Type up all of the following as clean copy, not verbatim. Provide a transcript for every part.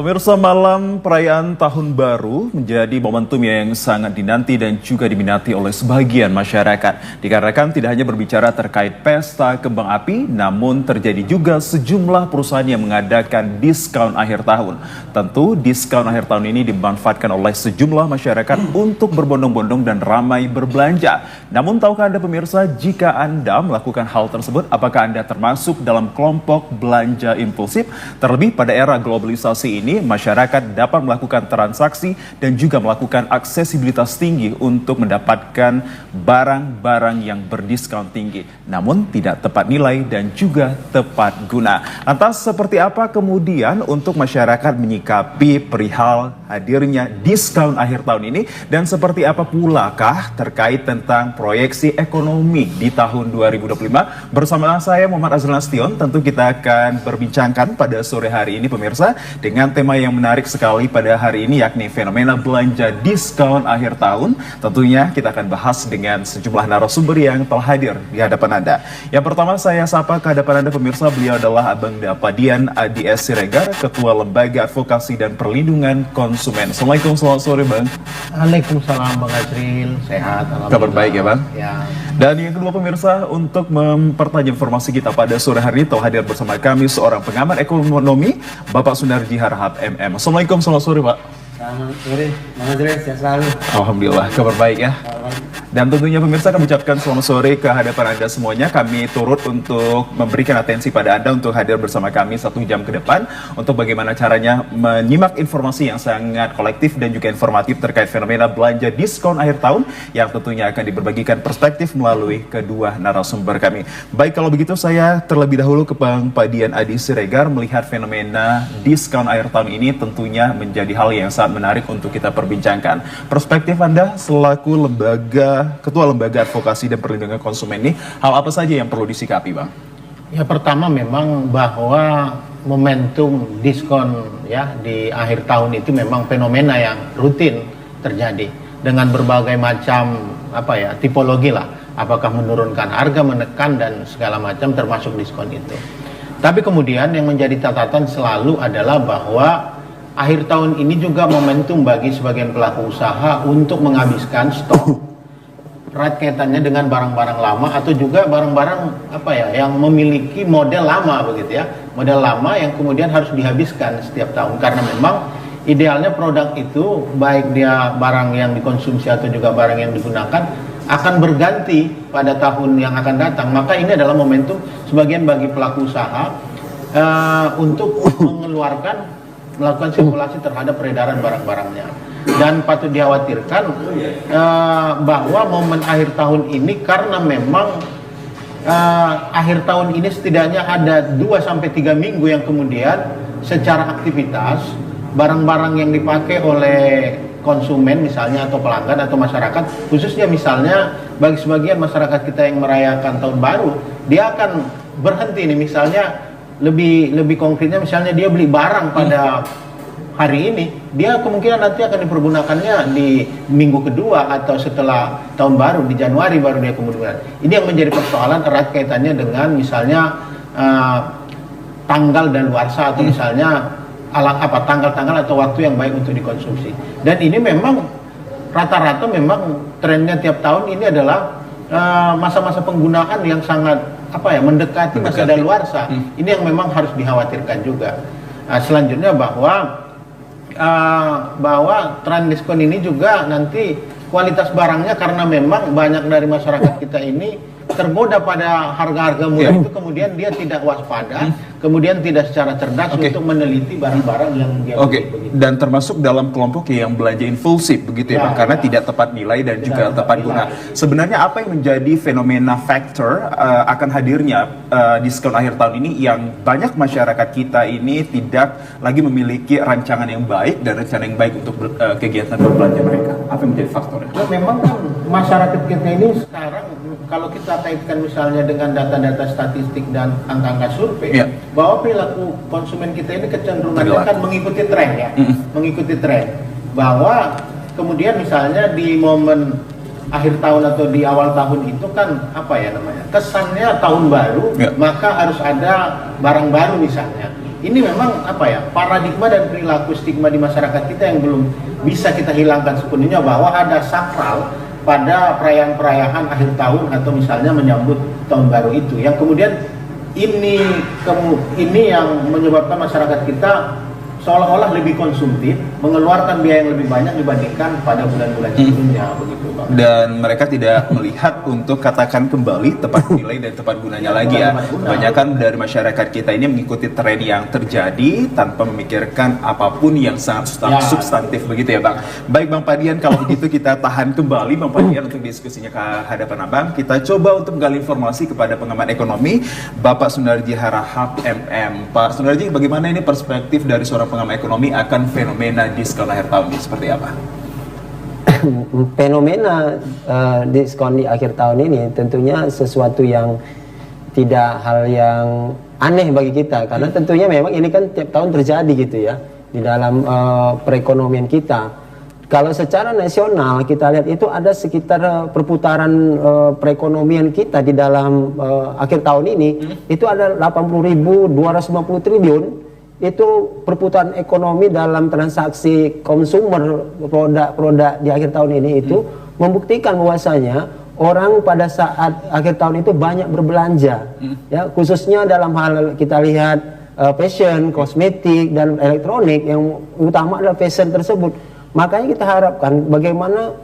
Pemirsa, malam perayaan Tahun Baru menjadi momentum yang sangat dinanti dan juga diminati oleh sebagian masyarakat. Dikarenakan tidak hanya berbicara terkait pesta kembang api, namun terjadi juga sejumlah perusahaan yang mengadakan diskon akhir tahun. Tentu diskon akhir tahun ini dimanfaatkan oleh sejumlah masyarakat untuk berbondong-bondong dan ramai berbelanja. Namun tahukah Anda pemirsa, jika Anda melakukan hal tersebut, apakah Anda termasuk dalam kelompok belanja impulsif? Terlebih pada era globalisasi ini, masyarakat dapat melakukan transaksi dan juga melakukan aksesibilitas tinggi untuk mendapatkan barang-barang yang berdiskon tinggi, namun tidak tepat nilai dan juga tepat guna. Lantas seperti apa kemudian untuk masyarakat menyikapi perihal hadirnya diskon akhir tahun ini, dan seperti apa pula kah terkait tentang proyeksi ekonomi di tahun 2025? Bersama saya Muhammad Azrul Nastion, tentu kita akan berbincangkan pada sore hari ini pemirsa dengan tema yang menarik sekali pada hari ini, yakni fenomena belanja diskon akhir tahun. Tentunya kita akan bahas dengan sejumlah narasumber yang telah hadir di hadapan Anda. Yang pertama saya sapa ke hadapan Anda pemirsa, beliau adalah Abang Dapadian Adi S. Siregar, Ketua Lembaga Advokasi dan Perlindungan Konsumen. Assalamualaikum, selamat sore Bang. Waalaikumsalam Bang Azril, sehat. Kabar baik ya Bang? Ya. Dan yang kedua pemirsa, untuk mempertajam informasi kita pada sore hari ini telah hadir bersama kami seorang pengamat ekonomi, Bapak Sunarji Harahap MM. Assalamualaikum, selamat sore Pak. Selamat sore, Bang Azril, sehat selalu. Alhamdulillah, kabar baik ya. Dan tentunya pemirsa kami ucapkan selamat sore ke hadapan Anda semuanya. Kami turut untuk memberikan atensi pada Anda untuk hadir bersama kami 1 jam ke depan untuk bagaimana caranya menyimak informasi yang sangat kolektif dan juga informatif terkait fenomena belanja diskon akhir tahun yang tentunya akan diberbagikan perspektif melalui kedua narasumber kami. Baik, kalau begitu saya terlebih dahulu ke Bang Padian Adi Siregar. Melihat fenomena diskon akhir tahun ini tentunya menjadi hal yang sangat menarik untuk kita perbincangkan. Perspektif Anda selaku Ketua Lembaga Advokasi dan Perlindungan Konsumen ini, hal apa saja yang perlu disikapi Bang? Ya, pertama memang bahwa momentum diskon ya di akhir tahun itu memang fenomena yang rutin terjadi dengan berbagai macam tipologi lah. Apakah menurunkan harga, menekan dan segala macam termasuk diskon itu. Tapi kemudian yang menjadi catatan selalu adalah bahwa akhir tahun ini juga momentum bagi sebagian pelaku usaha untuk menghabiskan stok erat kaitannya dengan barang-barang lama atau juga barang-barang yang memiliki model lama begitu ya, model lama yang kemudian harus dihabiskan setiap tahun, karena memang idealnya produk itu baik dia barang yang dikonsumsi atau juga barang yang digunakan akan berganti pada tahun yang akan datang. Maka ini adalah momentum sebagian bagi pelaku usaha untuk melakukan sirkulasi terhadap peredaran barang-barangnya. Dan patut dikhawatirkan bahwa momen akhir tahun ini, karena memang akhir tahun ini setidaknya ada 2-3 minggu yang kemudian secara aktivitas barang-barang yang dipakai oleh konsumen misalnya atau pelanggan atau masyarakat, khususnya misalnya bagi sebagian masyarakat kita yang merayakan tahun baru, dia akan berhenti nih, misalnya lebih konkretnya misalnya dia beli barang pada hari ini, dia kemungkinan nanti akan dipergunakannya di minggu kedua atau setelah tahun baru di Januari baru dia kemudian. Ini yang menjadi persoalan erat kaitannya dengan misalnya tanggal daluarsa atau misalnya tanggal-tanggal atau waktu yang baik untuk dikonsumsi. Dan ini memang rata-rata memang trennya tiap tahun ini adalah masa-masa penggunaan yang sangat mendekati masa daluarsa. Ini yang memang harus dikhawatirkan juga. Selanjutnya bahwa tren diskon ini juga nanti kualitas barangnya, karena memang banyak dari masyarakat kita ini tergoda pada harga-harga murah itu, kemudian dia tidak waspada, kemudian tidak secara cerdas untuk meneliti barang-barang yang dia beli. Dan termasuk dalam kelompok yang belanja impulsif begitu ya Bang, karena tidak tepat nilai dan juga tepat guna. Sebenarnya apa yang menjadi fenomena faktor akan hadirnya diskon akhir tahun ini yang banyak masyarakat kita ini tidak lagi memiliki rancangan yang baik dan rencana yang baik untuk kegiatan berbelanja mereka? Apa yang menjadi faktornya? Nah, memang kan masyarakat kita ini sekarang, kalau kita kaitkan misalnya dengan data-data statistik dan angka-angka survei, bahwa perilaku konsumen kita ini kecenderungannya kan mengikuti tren ya, mengikuti tren. Bahwa kemudian misalnya di momen akhir tahun atau di awal tahun itu kan kesannya tahun baru, maka harus ada barang baru misalnya. ini memang apa ya, paradigma dan perilaku stigma di masyarakat kita yang belum bisa kita hilangkan sepenuhnya, bahwa ada sakral pada perayaan-perayaan akhir tahun atau misalnya menyambut tahun baru itu, yang kemudian ini yang menyebabkan masyarakat kita seolah-olah lebih konsumtif, mengeluarkan biaya yang lebih banyak dibandingkan pada bulan-bulan sebelumnya, begitu Bang. Dan mereka tidak melihat untuk katakan kembali tepat nilai dan tepat gunanya lagi ya. Kebanyakan dari masyarakat kita ini mengikuti tren yang terjadi tanpa memikirkan apapun yang sangat substantif begitu ya Bang. Baik Bang Padian, kalau begitu kita tahan kembali Bang Padian untuk diskusinya ke hadapan Abang. Kita coba untuk menggali informasi kepada pengamat ekonomi Bapak Sunarji Harahap MM. Pak Sunarji, bagaimana ini perspektif dari seorang pengamat ekonomi akan fenomena diskon akhir tahun ini seperti apa? Fenomena diskon di akhir tahun ini tentunya sesuatu yang tidak hal yang aneh bagi kita, karena tentunya memang ini kan tiap tahun terjadi gitu ya di dalam perekonomian kita. Kalau secara nasional kita lihat itu ada sekitar perputaran perekonomian kita di dalam akhir tahun ini itu ada 80.250 triliun. Itu perputaran ekonomi dalam transaksi konsumer produk-produk di akhir tahun ini itu membuktikan bahwasanya orang pada saat akhir tahun itu banyak berbelanja, ya khususnya dalam hal kita lihat fashion, kosmetik dan elektronik, yang utama adalah fashion tersebut. Makanya kita harapkan bagaimana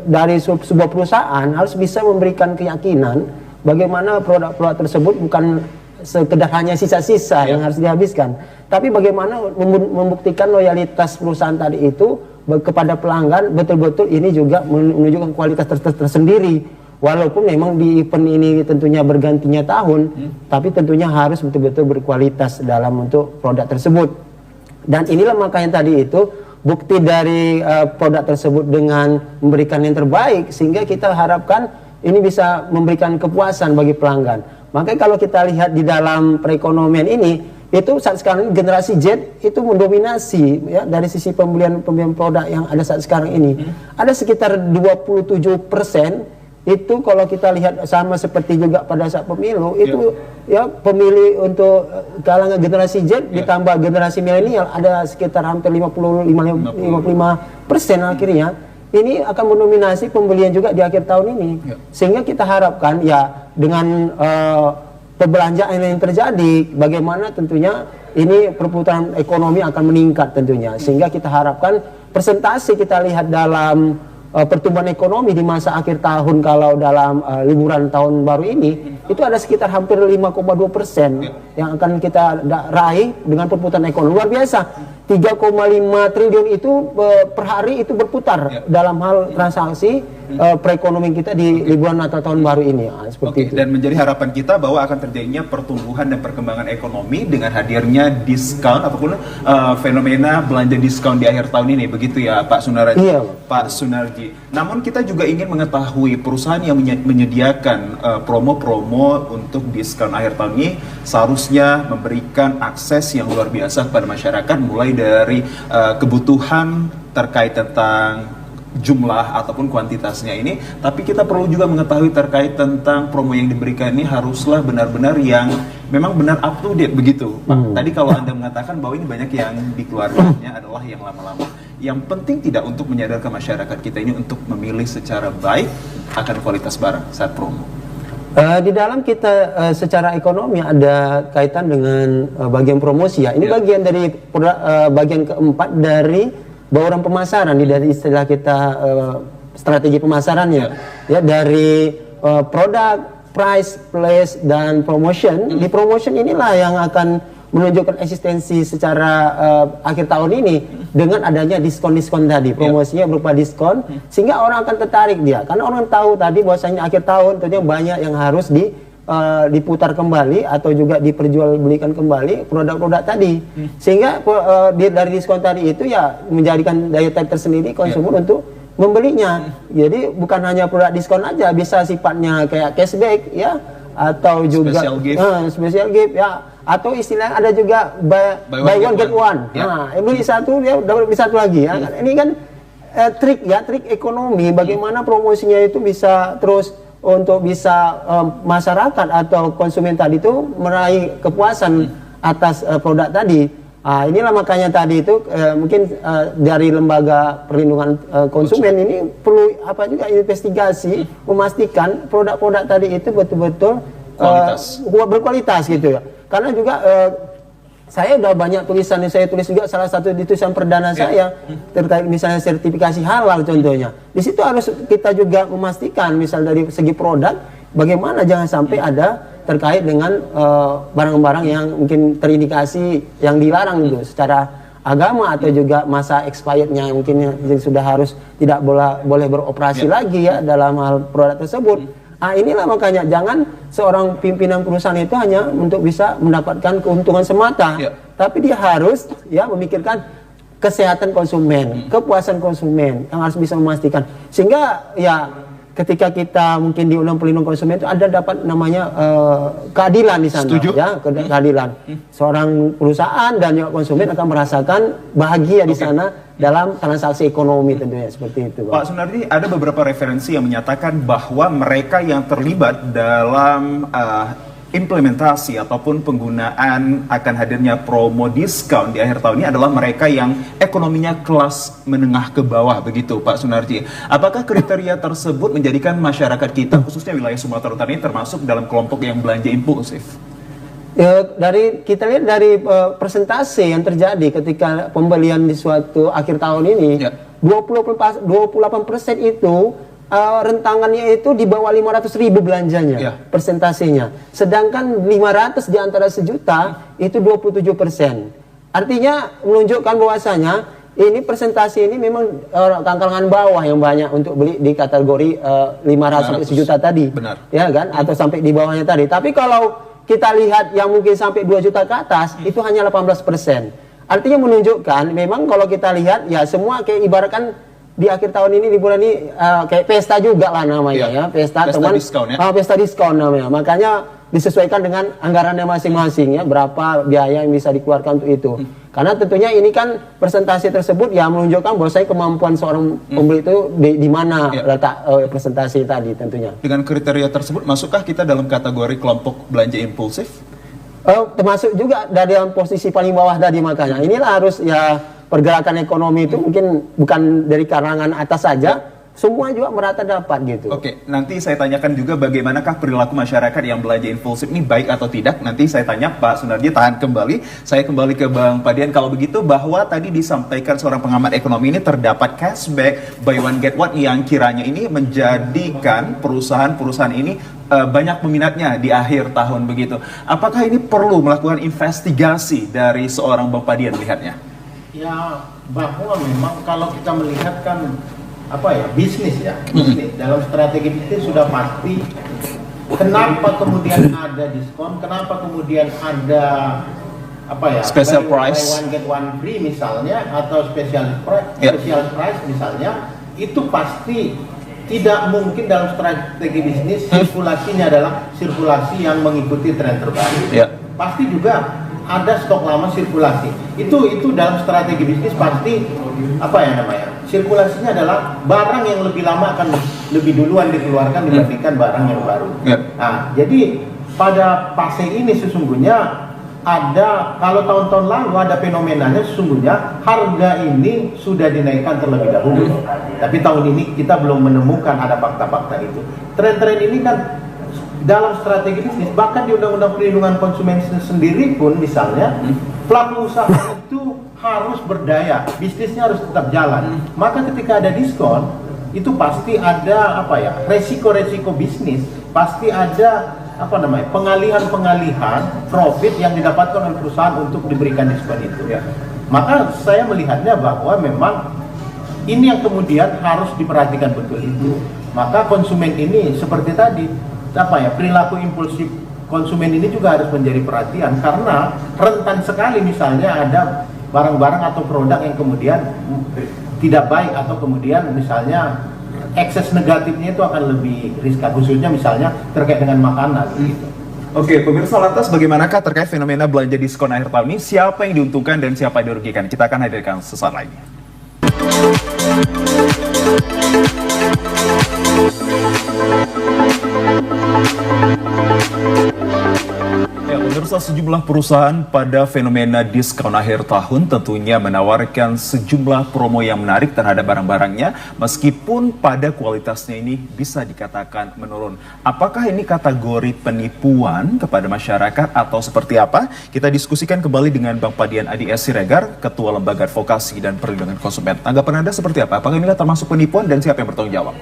dari sebuah perusahaan harus bisa memberikan keyakinan bagaimana produk-produk tersebut bukan sekedar hanya sisa-sisa yang harus dihabiskan, tapi bagaimana membuktikan loyalitas perusahaan tadi itu kepada pelanggan betul-betul ini juga menunjukkan kualitas tersendiri. Walaupun memang di event ini tentunya bergantinya tahun, tapi tentunya harus betul-betul berkualitas dalam untuk produk tersebut. Dan inilah makanya tadi itu bukti dari produk tersebut dengan memberikan yang terbaik, sehingga kita harapkan ini bisa memberikan kepuasan bagi pelanggan. Makanya kalau kita lihat di dalam perekonomian ini, itu saat sekarang generasi Z itu mendominasi ya dari sisi pembelian produk yang ada saat sekarang ini. Ada sekitar 27% itu kalau kita lihat sama seperti juga pada saat pemilu itu ya pemilih untuk kalangan generasi Z ditambah generasi milenial ada sekitar hampir 55% akhirnya. Ini akan mendominasi pembelian juga di akhir tahun ini, sehingga kita harapkan ya dengan perbelanjaan yang terjadi, bagaimana tentunya ini perputaran ekonomi akan meningkat tentunya, sehingga kita harapkan persentase kita lihat dalam pertumbuhan ekonomi di masa akhir tahun kalau dalam liburan tahun baru ini itu ada sekitar hampir 5,2% yang akan kita raih dengan perputaran ekonomi luar biasa. 3,5 triliun itu per hari itu berputar dalam hal transaksi perekonomian kita di liburan Natal tahun baru ini. Seperti itu. Dan menjadi harapan kita bahwa akan terjadinya pertumbuhan dan perkembangan ekonomi dengan hadirnya diskon ataupun fenomena belanja diskon di akhir tahun ini, begitu ya Pak Sunarji? Iya. Pak Sunarji. Namun kita juga ingin mengetahui perusahaan yang menyediakan promo-promo untuk diskon akhir tahun ini seharusnya memberikan akses yang luar biasa kepada masyarakat, mulai dari kebutuhan terkait tentang jumlah ataupun kuantitasnya ini, tapi kita perlu juga mengetahui terkait tentang promo yang diberikan ini haruslah benar-benar yang memang benar up to date begitu Pak. Tadi kalau Anda mengatakan bahwa ini banyak yang dikeluarkannya adalah yang lama-lama. Yang penting tidak untuk menyadarkan masyarakat kita ini untuk memilih secara baik akan kualitas barang saat promo. Di dalam kita secara ekonomi ada kaitan dengan bagian promosi ya. Ini bagian dari bagian keempat dari bauran pemasaran, dari istilah kita strategi pemasarannya ya, dari produk, price, place dan promotion. Di promotion inilah yang akan menunjukkan eksistensi secara akhir tahun ini dengan adanya diskon-diskon tadi, promosinya berupa diskon, sehingga orang akan tertarik dia, karena orang tahu tadi bahwasanya akhir tahun tentunya banyak yang harus diputar kembali atau juga diperjualbelikan kembali produk-produk tadi, sehingga dari diskon tadi itu ya menjadikan daya tarik tersendiri konsumen untuk membelinya. Jadi bukan hanya produk diskon aja, bisa sifatnya kayak cashback ya, atau juga special gift ya, atau istilah ada juga buy one get one. Nah, beli satu dia dapat beli satu lagi ya. Ini kan trik ekonomi, bagaimana promosinya itu bisa terus untuk bisa masyarakat atau konsumen tadi itu meraih kepuasan atas produk tadi. Inilah makanya tadi itu mungkin dari lembaga perlindungan konsumen ini perlu apa juga investigasi memastikan produk-produk tadi itu betul-betul berkualitas gitu ya. Karena juga saya udah banyak tulisan yang saya tulis juga, salah satu di tulisan perdana saya terkait misalnya sertifikasi halal contohnya. Di situ harus kita juga memastikan misal dari segi produk bagaimana jangan sampai ada terkait dengan barang-barang yang mungkin terindikasi yang dilarang itu secara agama atau juga masa expirednya mungkin yang sudah harus tidak boleh beroperasi lagi ya dalam hal produk tersebut. Inilah makanya jangan seorang pimpinan perusahaan itu hanya untuk bisa mendapatkan keuntungan semata, tapi dia harus ya memikirkan kesehatan konsumen, kepuasan konsumen yang harus bisa memastikan sehingga ya ketika kita mungkin di Undang Perlindungan Konsumen itu ada dapat namanya keadilan di sana. Setuju. Ya, keadilan. Seorang perusahaan dan juga konsumen akan merasakan bahagia di sana dalam transaksi ekonomi tentunya seperti itu. Pak Sunardi, ada beberapa referensi yang menyatakan bahwa mereka yang terlibat dalam implementasi ataupun penggunaan akan hadirnya promo diskon di akhir tahun ini adalah mereka yang ekonominya kelas menengah ke bawah, begitu Pak Sunardi. Apakah kriteria tersebut menjadikan masyarakat kita, khususnya wilayah Sumatera Utara ini, termasuk dalam kelompok yang belanja impulsif? Kita lihat dari persentase yang terjadi ketika pembelian di suatu akhir tahun ini, 28% itu rentangannya itu di bawah 500.000 belanjanya, persentasenya. Sedangkan 500 di antara sejuta itu 27%. Artinya menunjukkan bahwasanya ini persentase ini memang kalangan bawah yang banyak untuk beli di kategori 500 sampai sejuta tadi. Benar. Ya kan? Atau sampai di bawahnya tadi. Tapi kalau kita lihat yang mungkin sampai 2 juta ke atas itu hanya 18%. Artinya menunjukkan memang kalau kita lihat ya semua kayak ibaratkan di akhir tahun ini di bulan ini kayak pesta juga lah namanya ya, pesta teman diskon, ya? Pesta diskon namanya, makanya disesuaikan dengan anggarannya masing-masing ya, berapa biaya yang bisa dikeluarkan untuk itu. Karena tentunya ini kan persentase tersebut ya menunjukkan bahwa saya kemampuan seorang pembeli itu di mana letak presentasi tadi tentunya. Dengan kriteria tersebut masukkah kita dalam kategori kelompok belanja impulsif? Termasuk juga dari posisi paling bawah tadi, makanya inilah harus ya pergerakan ekonomi itu mungkin bukan dari kalangan atas saja, semua juga merata dapat gitu. Oke, nanti saya tanyakan juga bagaimanakah perilaku masyarakat yang belanja impulsif ini baik atau tidak. Nanti saya tanya Pak Sunardi, tahan kembali. Saya kembali ke Bang Padian. Kalau begitu bahwa tadi disampaikan seorang pengamat ekonomi ini terdapat cashback buy one get one yang kiranya ini menjadikan perusahaan-perusahaan ini banyak peminatnya di akhir tahun begitu. Apakah ini perlu melakukan investigasi dari seorang Bang Padian melihatnya? Ya, bahwa memang kalau kita melihat kan bisnis dalam strategi bisnis sudah pasti kenapa kemudian ada diskon, kenapa kemudian ada special price, buy one get one free misalnya, atau special price misalnya, itu pasti tidak mungkin dalam strategi bisnis sirkulasinya adalah sirkulasi yang mengikuti tren terbaru. Pasti juga ada stok lama sirkulasi. Itu dalam strategi bisnis pasti sirkulasinya adalah barang yang lebih lama akan lebih duluan dikeluarkan dibandingkan barang yang baru. Nah, jadi pada fase ini sesungguhnya ada, kalau tahun-tahun lalu ada fenomenanya sesungguhnya harga ini sudah dinaikkan terlebih dahulu. Tapi tahun ini kita belum menemukan ada fakta-fakta itu. Tren-tren ini kan dalam strategi bisnis, bahkan di Undang-Undang Perlindungan Konsumen sendiri pun misalnya pelaku usaha itu harus berdaya, bisnisnya harus tetap jalan. Maka ketika ada diskon itu pasti ada resiko-resiko bisnis, pasti ada pengalihan profit yang didapatkan oleh perusahaan untuk diberikan diskon itu. Maka saya melihatnya bahwa memang ini yang kemudian harus diperhatikan betul itu. Maka konsumen ini seperti tadi perilaku impulsif konsumen ini juga harus menjadi perhatian, karena rentan sekali misalnya ada barang-barang atau produk yang kemudian tidak baik, atau kemudian misalnya ekses negatifnya itu akan lebih riskan, khususnya misalnya terkait dengan makanan gitu. Oke, pemirsa, lantas bagaimanakah terkait fenomena belanja diskon akhir tahun ini? Siapa yang diuntungkan dan siapa yang dirugikan? Kita akan hadirkan sesaat lagi. Pemirsa, sejumlah perusahaan pada fenomena diskon akhir tahun tentunya menawarkan sejumlah promo yang menarik terhadap barang-barangnya meskipun pada kualitasnya ini bisa dikatakan menurun. Apakah ini kategori penipuan kepada masyarakat atau seperti apa? Kita diskusikan kembali dengan Bang Padian Adi S. Siregar, Ketua Lembaga Advokasi dan Perlindungan Konsumen. Tanggapan Anda seperti apa? Apakah inilah termasuk penipuan dan siapa yang bertanggung jawab?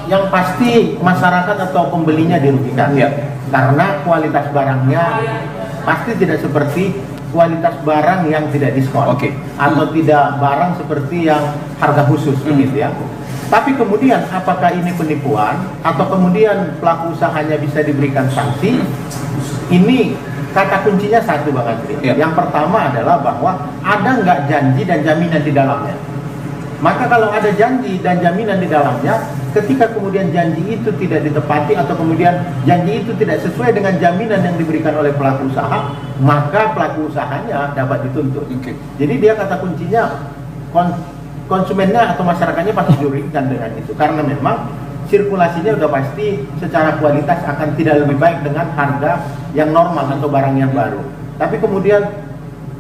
Yang pasti masyarakat atau pembelinya dirugikan ya, karena kualitas barangnya pasti tidak seperti kualitas barang yang tidak diskon, atau tidak barang seperti yang harga khusus begitu ya. Tapi kemudian apakah ini penipuan atau kemudian pelaku usahanya bisa diberikan sanksi? Ini kata kuncinya satu, Bang Andri. Yang pertama adalah bahwa ada nggak janji dan jaminan di dalamnya. Maka kalau ada janji dan jaminan di dalamnya, ketika kemudian janji itu tidak ditepati atau kemudian janji itu tidak sesuai dengan jaminan yang diberikan oleh pelaku usaha, maka pelaku usahanya dapat dituntut. Jadi dia kata kuncinya konsumennya atau masyarakatnya pasti dirugikan dengan itu, karena memang sirkulasinya udah pasti secara kualitas akan tidak lebih baik dengan harga yang normal atau barang yang baru. Tapi kemudian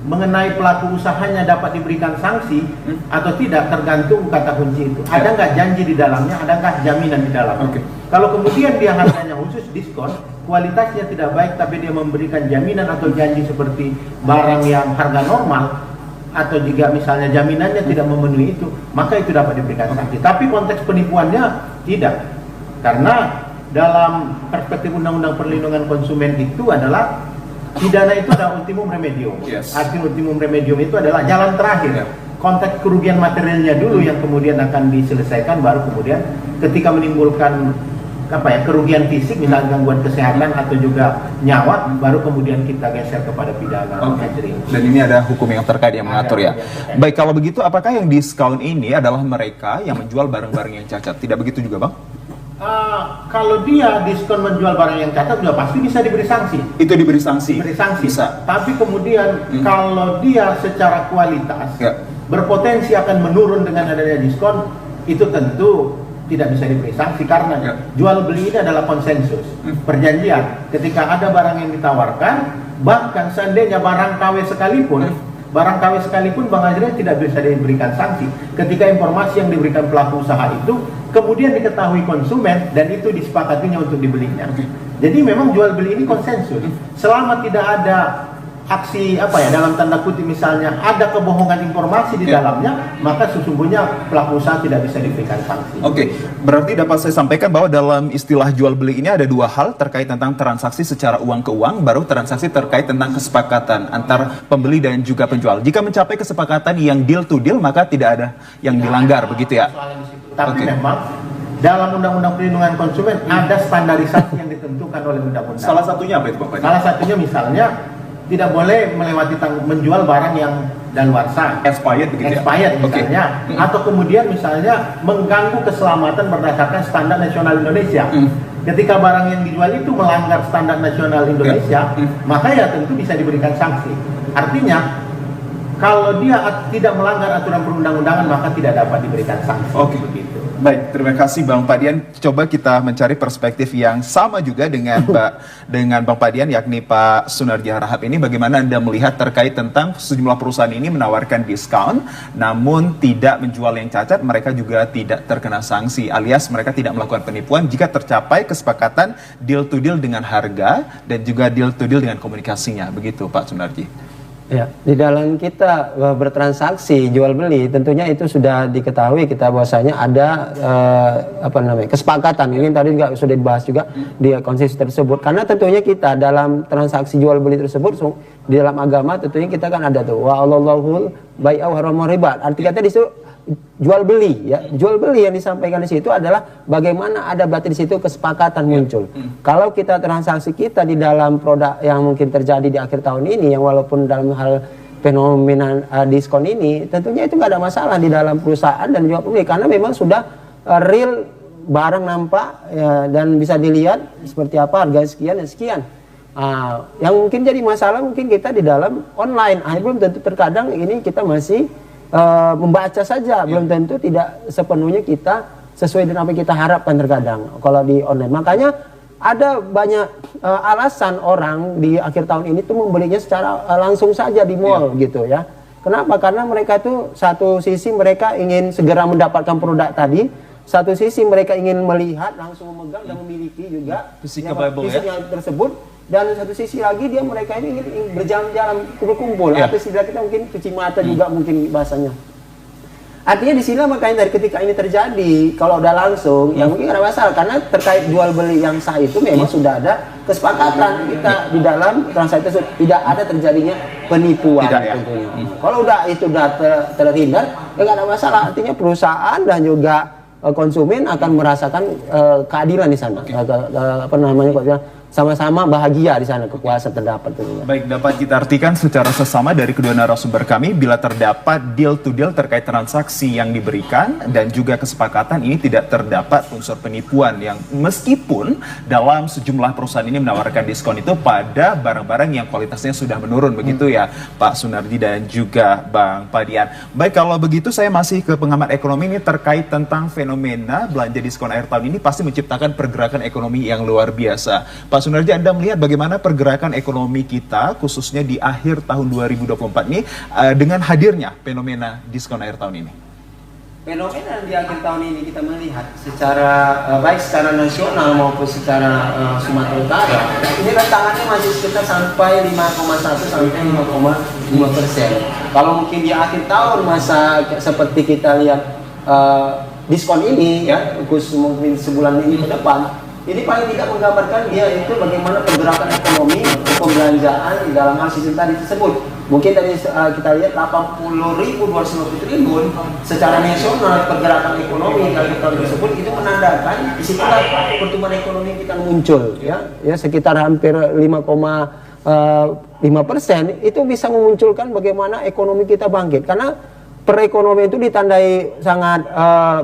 mengenai pelaku usahanya dapat diberikan sanksi atau tidak tergantung kata kunci itu. Ada nggak janji di dalamnya, adakah jaminan di dalamnya. Kalau kemudian dia harganya khusus diskon, kualitasnya tidak baik tapi dia memberikan jaminan atau janji seperti barang yang harga normal, atau juga misalnya jaminannya tidak memenuhi itu, maka itu dapat diberikan sanksi. Tapi konteks penipuannya tidak, karena dalam perspektif Undang-Undang Perlindungan Konsumen itu adalah pidana itu adalah ultimum remedium. Arti ultimum remedium itu adalah jalan terakhir. Konteks kerugian materialnya dulu yang kemudian akan diselesaikan, baru kemudian ketika menimbulkan kerugian fisik, misalnya gangguan kesehatan atau juga nyawa, baru kemudian kita geser kepada pidana. Dan ini ada hukum yang terkait yang mengatur ya. Baik, kalau begitu apakah yang diskon ini adalah mereka yang menjual barang-barang yang cacat? Tidak begitu juga, Bang? Kalau dia diskon menjual barang yang cacat, sudah pasti bisa diberi sanksi. Itu diberi sanksi? Diberi sanksi. Bisa. Tapi kemudian kalau dia secara kualitas berpotensi akan menurun dengan adanya diskon, itu tentu tidak bisa diberi sanksi, karena jual beli ini adalah konsensus, perjanjian. Ketika ada barang yang ditawarkan, bahkan seandainya barang KW sekalipun, Bang Azriel tidak bisa diberikan sanksi ketika informasi yang diberikan pelaku usaha itu kemudian diketahui konsumen dan itu disepakatinya untuk dibelinya. Jadi memang jual beli ini konsensus. Selama tidak ada aksi dalam tanda kutip misalnya ada kebohongan informasi di dalamnya, maka sesungguhnya pelaku usaha tidak bisa diberikan sanksi. Berarti dapat saya sampaikan bahwa dalam istilah jual beli ini ada dua hal terkait tentang transaksi secara uang ke uang, baru transaksi terkait tentang kesepakatan antara pembeli dan juga penjual. Jika mencapai kesepakatan yang deal to deal, maka tidak ada yang dilanggar, begitu ya? Tapi memang dalam Undang-Undang Perlindungan Konsumen ada standarisasi yang ditentukan oleh undang-undang. Salah satunya apa itu, Bapak? Salah satunya misalnya tidak boleh melewati menjual barang yang daluarsa, expired misalnya, atau kemudian misalnya mengganggu keselamatan berdasarkan standar nasional Indonesia. Ketika barang yang dijual itu melanggar standar nasional Indonesia, maka ya tentu bisa diberikan sanksi. Artinya kalau dia tidak melanggar aturan perundang-undangan, maka tidak dapat diberikan sanksi. Begitu. Baik, terima kasih Bang Padian. Coba kita mencari perspektif yang sama juga dengan Bang Padian, yakni Pak Sunardi Harahap ini. Bagaimana Anda melihat terkait tentang sejumlah perusahaan ini menawarkan diskon, namun tidak menjual yang cacat, mereka juga tidak terkena sanksi, alias mereka tidak melakukan penipuan jika tercapai kesepakatan deal to deal dengan harga dan juga deal to deal dengan komunikasinya. Begitu Pak Sunardi. Ya, di dalam kita bertransaksi jual beli tentunya itu sudah diketahui kita bahwasanya ada kesepakatan. Ini tadi juga sudah dibahas juga di konsesi tersebut. Karena tentunya kita dalam transaksi jual beli tersebut di dalam agama tentunya kita kan ada tuh wa Allahul bai'a wa haramur riba. Arti kata di situ jual beli ya. Jual beli yang disampaikan di situ adalah bagaimana ada berarti di situ kesepakatan muncul. Kalau kita transaksi kita di dalam produk yang mungkin terjadi di akhir tahun ini, yang walaupun dalam hal fenomena diskon ini, tentunya itu nggak ada masalah di dalam perusahaan dan juga pembeli, karena memang sudah real barang nampak ya, dan bisa dilihat seperti apa harga sekian dan sekian. Yang mungkin jadi masalah mungkin kita di dalam online, belum tentu terkadang ini kita masih membaca saja, belum tentu tidak sepenuhnya kita sesuai dengan apa yang kita harapkan terkadang kalau di online. Makanya ada banyak alasan orang di akhir tahun ini tuh membelinya secara langsung saja di mall gitu ya. Kenapa? Karena mereka itu satu sisi mereka ingin segera mendapatkan produk tadi, satu sisi mereka ingin melihat langsung memegang dan memiliki juga fisiknya tersebut, dan satu sisi lagi mereka ini ingin berjalan-jalan berkumpul atau setidaknya kita mungkin cuci mata juga mungkin bahasanya. Artinya di sini makanya dari ketika ini terjadi, kalau udah langsung, ya mungkin ada masalah karena terkait jual beli yang sah itu memang sudah ada kesepakatan kita di dalam transaksi tersebut, tidak ada terjadinya penipuan tentunya. Kalau itu udah terhindar, ya nggak ada masalah. Artinya perusahaan dan juga konsumen akan merasakan keadilan di sana, sama-sama bahagia di sana, kepuasan terdapat tentunya. Baik, dapat kita artikan secara sesama dari kedua narasumber kami, bila terdapat deal to deal terkait transaksi yang diberikan dan juga kesepakatan ini tidak terdapat unsur penipuan, yang meskipun dalam sejumlah perusahaan ini menawarkan diskon itu pada barang-barang yang kualitasnya sudah menurun, begitu ya Pak Sunardi dan juga Bang Padian. Baik, kalau begitu saya masih ke pengamat ekonomi ini terkait tentang fenomena belanja diskon akhir tahun ini pasti menciptakan pergerakan ekonomi yang luar biasa. Pak Sunardi, Anda melihat bagaimana pergerakan ekonomi kita khususnya di akhir tahun 2024 ini dengan hadirnya fenomena diskon akhir tahun ini? Fenomena di akhir tahun ini kita melihat secara baik secara nasional maupun secara Sumatera Utara, ini rentangannya masih sekitar sampai 5,1 sampai 5,5%. Kalau mungkin di akhir tahun masa seperti kita lihat diskon ini ya, khusus mungkin sebulan ini ke depan, ini paling tidak menggambarkan dia itu bagaimana pergerakan ekonomi, pembelanjaan dalam hal sistem tadi tersebut. Mungkin tadi kita lihat 80.250 triliun secara nasional pergerakan ekonomi dalam tahun tersebut, itu menandakan disitulah pertumbuhan ekonomi kita muncul ya sekitar hampir 5,5%, itu bisa memunculkan bagaimana ekonomi kita bangkit karena perekonomian itu ditandai sangat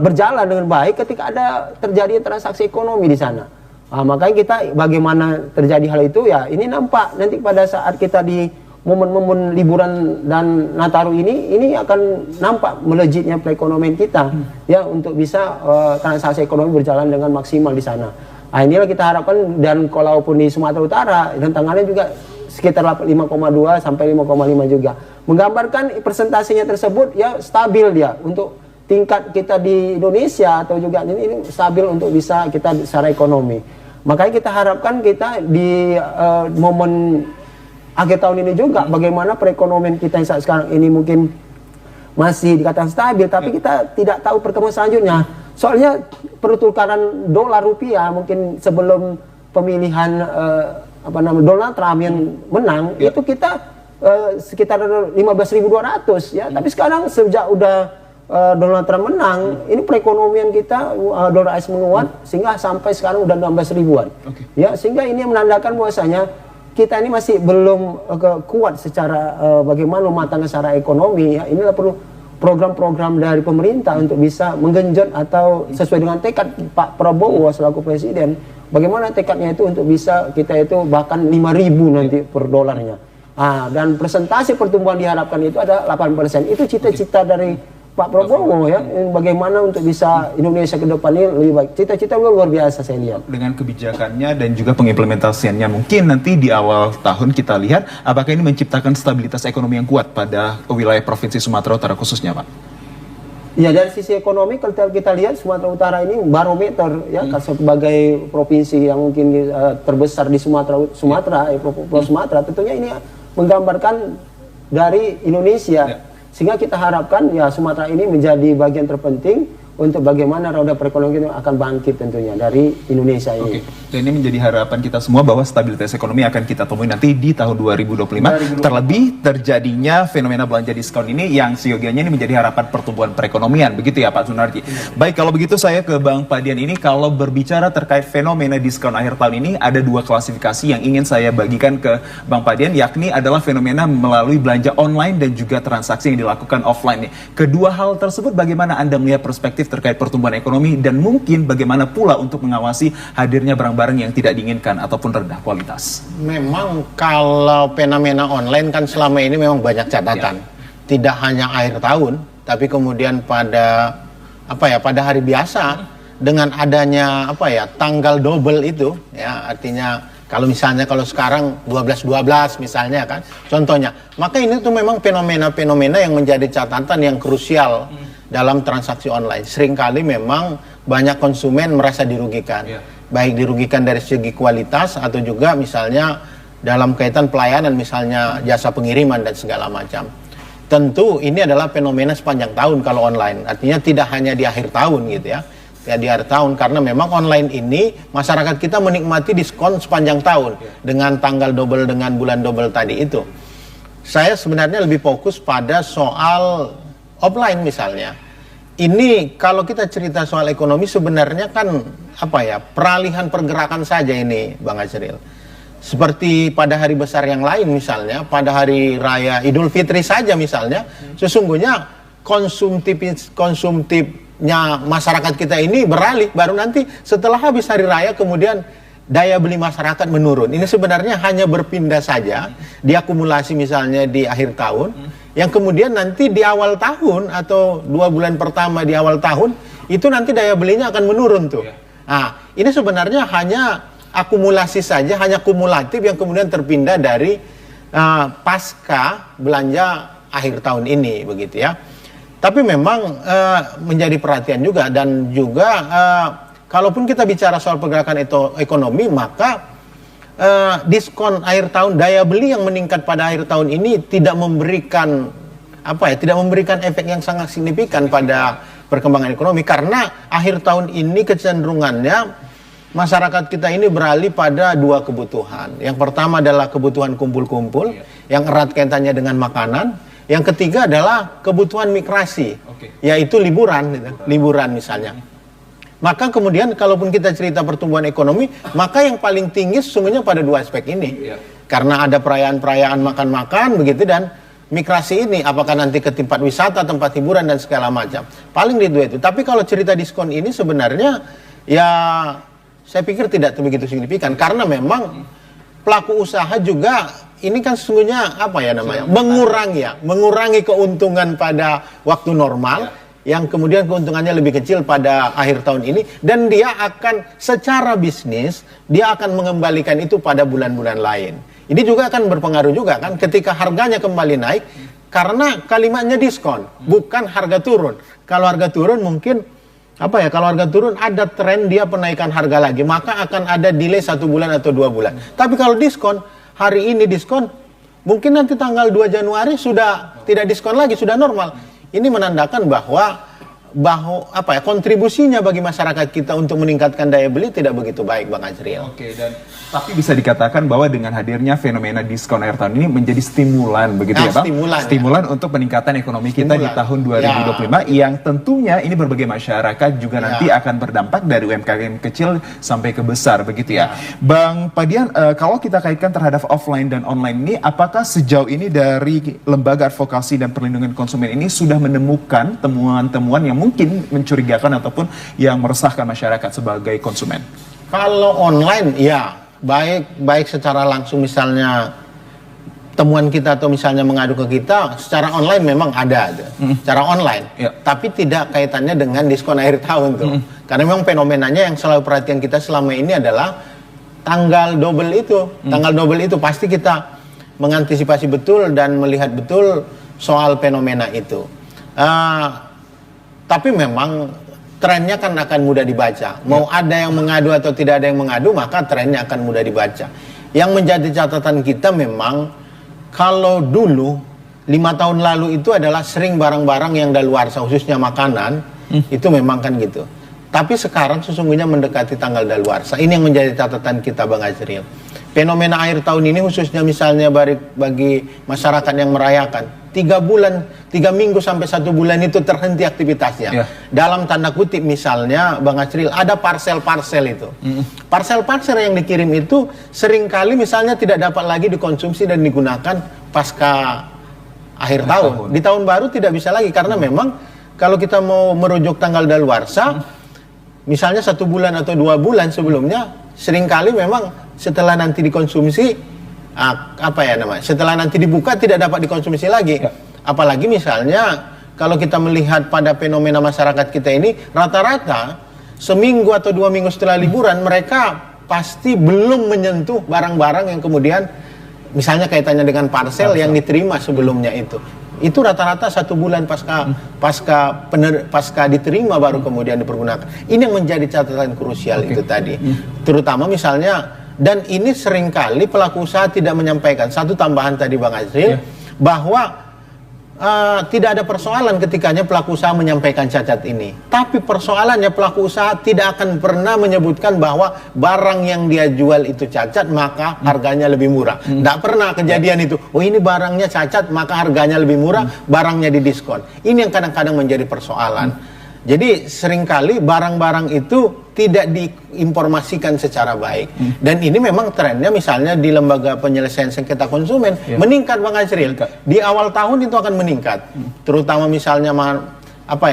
berjalan dengan baik ketika ada terjadi transaksi ekonomi di sana. Makanya kita bagaimana terjadi hal itu ya ini nampak nanti pada saat kita di momen-momen liburan dan Nataru ini akan nampak melejitnya perekonomian kita ya untuk bisa transaksi ekonomi berjalan dengan maksimal di sana. Inilah kita harapkan, dan kalaupun di Sumatera Utara tantangannya juga sekitar 5,2 sampai 5,5 juga. Menggambarkan presentasinya tersebut ya stabil dia untuk tingkat kita di Indonesia atau juga ini stabil untuk bisa kita secara ekonomi. Makanya kita harapkan kita di momen akhir tahun ini juga bagaimana perekonomian kita yang saat sekarang ini mungkin masih dikatakan stabil, tapi kita tidak tahu perkembangan selanjutnya. Soalnya pertukaran dolar rupiah mungkin sebelum pemilihan Donald Trump yang menang itu kita sekitar 15.200 ya, tapi sekarang sejak udah Donald Trump menang, ini perekonomian kita dolar AS menguat sehingga sampai sekarang udah 16.000-an. Ya, sehingga ini menandakan bahwasanya kita ini masih belum kuat secara bagaimana mematangkan secara ekonomi ya. Inilah perlu program-program dari pemerintah untuk bisa menggenjot atau sesuai dengan tekad Pak Prabowo selaku presiden. Bagaimana tekadnya itu untuk bisa kita itu bahkan 5.000 nanti per dolarnya. Dan presentasi pertumbuhan diharapkan itu ada 8%. Itu cita-cita dari Pak Prabowo ya, bagaimana untuk bisa Indonesia ke depan ini lebih baik. Cita-cita luar biasa saya lihat. Dengan kebijakannya dan juga pengimplementasiannya, mungkin nanti di awal tahun kita lihat apakah ini menciptakan stabilitas ekonomi yang kuat pada wilayah Provinsi Sumatera Utara khususnya, Pak? Ya, dari sisi ekonomi kalau kita lihat Sumatera Utara ini barometer ya, sebagai provinsi yang mungkin terbesar di Sumatera, tentunya ini menggambarkan dari Indonesia. Sehingga kita harapkan ya Sumatera ini menjadi bagian terpenting untuk bagaimana roda perekonomian kita akan bangkit tentunya dari Indonesia ini. Dan ini menjadi harapan kita semua bahwa stabilitas ekonomi akan kita temui nanti di tahun 2025. Terlebih terjadinya fenomena belanja diskon ini yang seyogianya ini menjadi harapan pertumbuhan perekonomian. Begitu ya Pak Sunardi. Baik, kalau begitu saya ke Bang Padian ini, kalau berbicara terkait fenomena diskon akhir tahun ini ada dua klasifikasi yang ingin saya bagikan ke Bang Padian, yakni adalah fenomena melalui belanja online dan juga transaksi yang dilakukan offline. Kedua hal tersebut bagaimana Anda melihat perspektif terkait pertumbuhan ekonomi dan mungkin bagaimana pula untuk mengawasi hadirnya barang-barang yang tidak diinginkan ataupun rendah kualitas? Memang kalau fenomena online kan selama ini memang banyak catatan. Tidak hanya akhir tahun, tapi kemudian pada pada hari biasa dengan adanya tanggal double itu, ya artinya kalau sekarang 12-12 misalnya kan, contohnya, maka ini tuh memang fenomena-fenomena yang menjadi catatan yang krusial dalam transaksi online. Seringkali memang banyak konsumen merasa dirugikan, baik dirugikan dari segi kualitas atau juga misalnya dalam kaitan pelayanan, misalnya jasa pengiriman dan segala macam. Tentu ini adalah fenomena sepanjang tahun kalau online, artinya tidak hanya di akhir tahun gitu ya di akhir tahun, karena memang online ini masyarakat kita menikmati diskon sepanjang tahun dengan tanggal double, dengan bulan double tadi itu. Saya sebenarnya lebih fokus pada soal offline misalnya. Ini kalau kita cerita soal ekonomi sebenarnya kan peralihan pergerakan saja ini Bang Azril. Seperti pada hari besar yang lain misalnya, pada hari raya Idul Fitri saja misalnya, sesungguhnya konsumtifnya masyarakat kita ini beralih, baru nanti setelah habis hari raya kemudian daya beli masyarakat menurun. Ini sebenarnya hanya berpindah saja, diakumulasi misalnya di akhir tahun, yang kemudian nanti di awal tahun atau 2 bulan pertama di awal tahun, itu nanti daya belinya akan menurun tuh. Nah, ini sebenarnya hanya akumulasi saja, hanya kumulatif yang kemudian terpindah dari pasca belanja akhir tahun ini, begitu ya. Tapi memang menjadi perhatian juga, dan juga kalaupun kita bicara soal pergerakan ekonomi, maka diskon akhir tahun, daya beli yang meningkat pada akhir tahun ini tidak memberikan efek yang sangat signifikan pada perkembangan ekonomi, karena akhir tahun ini kecenderungannya masyarakat kita ini beralih pada 2 kebutuhan. Yang pertama adalah kebutuhan kumpul-kumpul, yang erat kaitannya dengan makanan. Yang ketiga adalah kebutuhan migrasi, yaitu liburan misalnya. Maka kemudian kalaupun kita cerita pertumbuhan ekonomi, maka yang paling tinggi sesungguhnya pada 2 aspek ini. Karena ada perayaan-perayaan makan-makan begitu, dan migrasi ini apakah nanti ke tempat wisata, tempat hiburan dan segala macam. Paling di 2 itu. Tapi kalau cerita diskon ini sebenarnya ya saya pikir tidak begitu signifikan, karena memang pelaku usaha juga ini kan sesungguhnya mengurangi keuntungan pada waktu normal, yang kemudian keuntungannya lebih kecil pada akhir tahun ini, dan dia akan secara bisnis dia akan mengembalikan itu pada bulan-bulan lain. Ini juga akan berpengaruh juga kan ketika harganya kembali naik, karena kalimatnya diskon, bukan harga turun. Kalau harga turun mungkin kalau harga turun ada tren dia penaikan harga lagi, maka akan ada delay 1 bulan atau 2 bulan. Tapi kalau diskon, hari ini diskon, mungkin nanti tanggal 2 Januari sudah tidak diskon lagi, sudah normal. Ini menandakan bahwa kontribusinya bagi masyarakat kita untuk meningkatkan daya beli tidak begitu baik, Bang Azril. Tapi bisa dikatakan bahwa dengan hadirnya fenomena diskon akhir tahun ini menjadi stimulan begitu ya Bang? Stimulan untuk peningkatan ekonomi kita di tahun 2025 yang tentunya ini berbagai masyarakat juga nanti akan berdampak dari UMKM kecil sampai ke besar begitu ya. Bang Padian, kalau kita kaitkan terhadap offline dan online ini, apakah sejauh ini dari Lembaga Advokasi dan Perlindungan Konsumen ini sudah menemukan temuan-temuan yang mungkin mencurigakan ataupun yang meresahkan masyarakat sebagai konsumen? Kalau online ya baik secara langsung, misalnya temuan kita atau misalnya mengadu ke kita secara online memang ada secara online, tapi tidak kaitannya dengan diskon akhir tahun tuh. Karena memang fenomenanya yang selalu perhatian kita selama ini adalah tanggal double itu. Tanggal double itu pasti kita mengantisipasi betul dan melihat betul soal fenomena itu. Tapi memang trennya kan akan mudah dibaca. Mau ada yang mengadu atau tidak ada yang mengadu, maka trennya akan mudah dibaca. Yang menjadi catatan kita memang, kalau dulu 5 tahun lalu itu adalah sering barang-barang yang daluarsa, khususnya makanan, itu memang kan gitu. Tapi sekarang sesungguhnya mendekati tanggal daluarsa. Ini yang menjadi catatan kita, Bang Azril. Fenomena akhir tahun ini khususnya misalnya bagi masyarakat yang merayakan, 3 minggu sampai 1 bulan itu terhenti aktivitasnya. Dalam tanda kutip misalnya, Bang Azril, ada parsel-parsel itu. Parsel-parsel yang dikirim itu seringkali misalnya tidak dapat lagi dikonsumsi dan digunakan pasca akhir tahun. Di tahun baru tidak bisa lagi, karena memang kalau kita mau merujuk tanggal daluarsa, misalnya 1 bulan atau 2 bulan sebelumnya, seringkali memang setelah nanti dikonsumsi, setelah nanti dibuka tidak dapat dikonsumsi lagi. Apalagi misalnya kalau kita melihat pada fenomena masyarakat kita ini, rata-rata seminggu atau 2 minggu setelah liburan mereka pasti belum menyentuh barang-barang yang kemudian misalnya kaitannya dengan parcel yang diterima sebelumnya itu rata-rata 1 bulan pasca diterima baru kemudian dipergunakan. Ini yang menjadi catatan krusial itu tadi. Terutama misalnya, dan ini seringkali pelaku usaha tidak menyampaikan. Satu tambahan tadi Bang Azril, bahwa tidak ada persoalan ketikanya pelaku usaha menyampaikan cacat ini. Tapi persoalannya pelaku usaha tidak akan pernah menyebutkan bahwa barang yang dia jual itu cacat maka harganya lebih murah. Tidak pernah kejadian itu. Oh ini barangnya cacat maka harganya lebih murah, barangnya didiskon. Ini yang kadang-kadang menjadi persoalan. Jadi seringkali barang-barang itu tidak diinformasikan secara baik. Dan ini memang trennya misalnya di lembaga penyelesaian sengketa konsumen meningkat Bang Azril. Di awal tahun itu akan meningkat. Terutama misalnya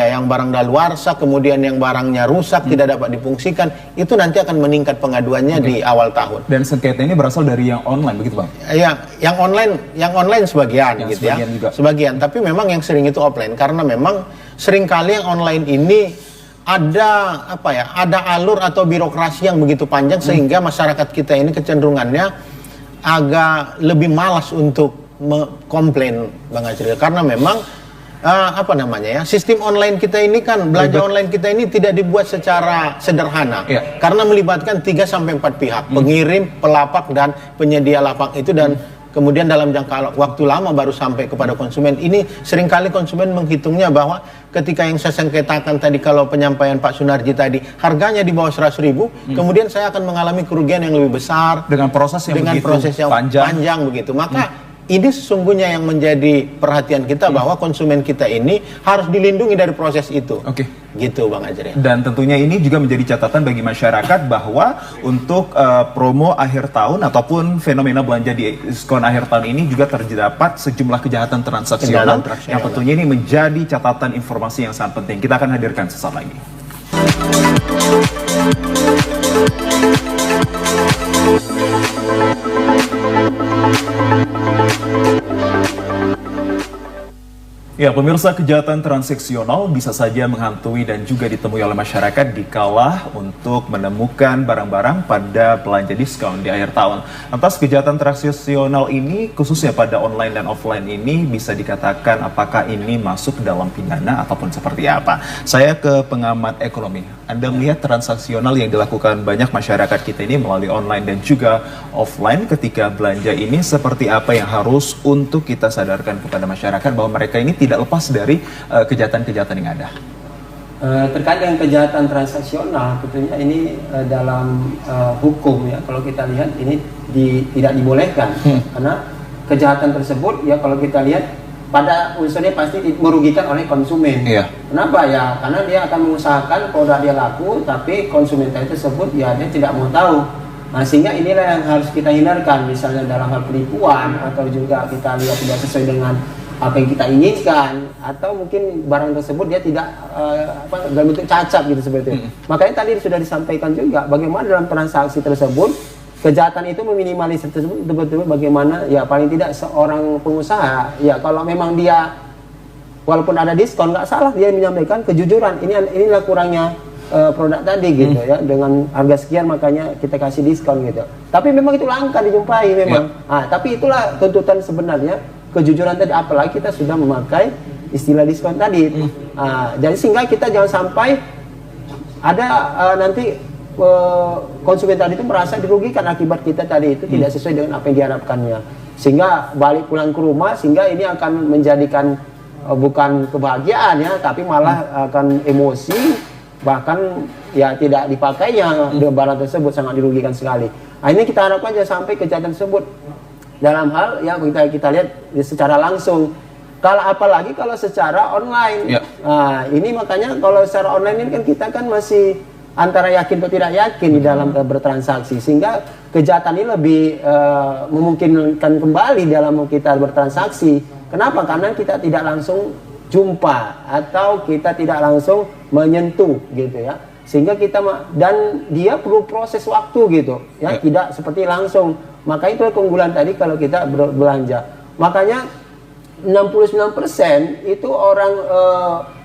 yang barang daluarsa, kemudian yang barangnya rusak tidak dapat difungsikan, itu nanti akan meningkat pengaduannya di awal tahun. Dan sengketa ini berasal dari yang online begitu Bang? Ya, yang online sebagian gitu ya. Juga. Sebagian, tapi memang yang sering itu offline karena memang seringkali yang online ini ada alur atau birokrasi yang begitu panjang sehingga masyarakat kita ini kecenderungannya agak lebih malas untuk komplain Bang Azril karena memang sistem online kita ini kan belanja online kita ini tidak dibuat secara sederhana karena melibatkan 3-4 pihak, pengirim, pelapak dan penyedia lapak itu dan kemudian dalam jangka waktu lama baru sampai kepada konsumen. Ini seringkali konsumen menghitungnya bahwa ketika yang saya sengketakan tadi kalau penyampaian Pak Sunarji tadi harganya di bawah 100.000, kemudian saya akan mengalami kerugian yang lebih besar dengan proses yang panjang begitu. Maka ini sesungguhnya yang menjadi perhatian kita bahwa konsumen kita ini harus dilindungi dari proses itu. Gitu Bang Azril. Dan tentunya ini juga menjadi catatan bagi masyarakat bahwa untuk promo akhir tahun ataupun fenomena belanja di diskon akhir tahun ini juga terdapat sejumlah kejahatan transaksional yang tentunya ini menjadi catatan informasi yang sangat penting. Kita akan hadirkan sesaat lagi. Ya, pemirsa, kejahatan transaksional bisa saja menghantui dan juga ditemui oleh masyarakat dikala untuk menemukan barang-barang pada belanja diskon di akhir tahun. Lantas kejahatan transaksional ini khususnya pada online dan offline ini bisa dikatakan apakah ini masuk dalam pidana ataupun seperti apa? Saya ke pengamat ekonomi. Anda melihat transaksional yang dilakukan banyak masyarakat kita ini melalui online dan juga offline ketika belanja ini seperti apa yang harus untuk kita sadarkan kepada masyarakat bahwa mereka ini tidak lepas dari kejahatan-kejahatan yang ada. Terkait dengan kejahatan transaksional, tentunya ini dalam hukum ya, kalau kita lihat ini tidak dibolehkan karena kejahatan tersebut ya kalau kita lihat pada unsurnya pasti merugikan oleh konsumen. Kenapa ya? Karena dia akan mengusahakan produk dia laku, tapi konsumen tersebut ya dia tidak mau tahu. Nah, sehingga inilah yang harus kita hindarkan, misalnya dalam hal penipuan atau juga kita lihat tidak sesuai dengan apa yang kita inginkan atau mungkin barang tersebut dia tidak dalam bentuk cacat gitu seperti itu. Makanya tadi sudah disampaikan juga bagaimana dalam transaksi tersebut kejahatan itu meminimalisir tersebut betul-betul bagaimana ya paling tidak seorang pengusaha ya kalau memang dia walaupun ada diskon nggak salah dia menyampaikan kejujuran inilah kurangnya produk tadi gitu ya dengan harga sekian makanya kita kasih diskon gitu. Tapi memang itu langka dijumpai memang. Tapi itulah tuntutan sebenarnya kejujuran tadi apalagi kita sudah memakai istilah diskon tadi. Jadi sehingga kita jangan sampai ada nanti konsumen tadi itu merasa dirugikan akibat kita tadi itu tidak sesuai dengan apa yang diharapkannya sehingga balik pulang ke rumah sehingga ini akan menjadikan bukan kebahagiaan ya tapi malah akan emosi bahkan ya tidak dipakainya barang tersebut sangat dirugikan sekali. Nah, ini kita harapkan jangan sampai kejahatan tersebut dalam hal ya kita lihat secara langsung kalau apalagi kalau secara online. Nah, ini makanya kalau secara online ini kan kita kan masih antara yakin atau tidak yakin di dalam bertransaksi sehingga kejahatan ini lebih memungkinkan kembali dalam kita bertransaksi. Kenapa? Karena kita tidak langsung jumpa atau kita tidak langsung menyentuh gitu ya. Sehingga kita dan dia perlu proses waktu gitu ya, tidak seperti langsung. Maka itu keunggulan tadi kalau kita berbelanja. Makanya 69% itu orang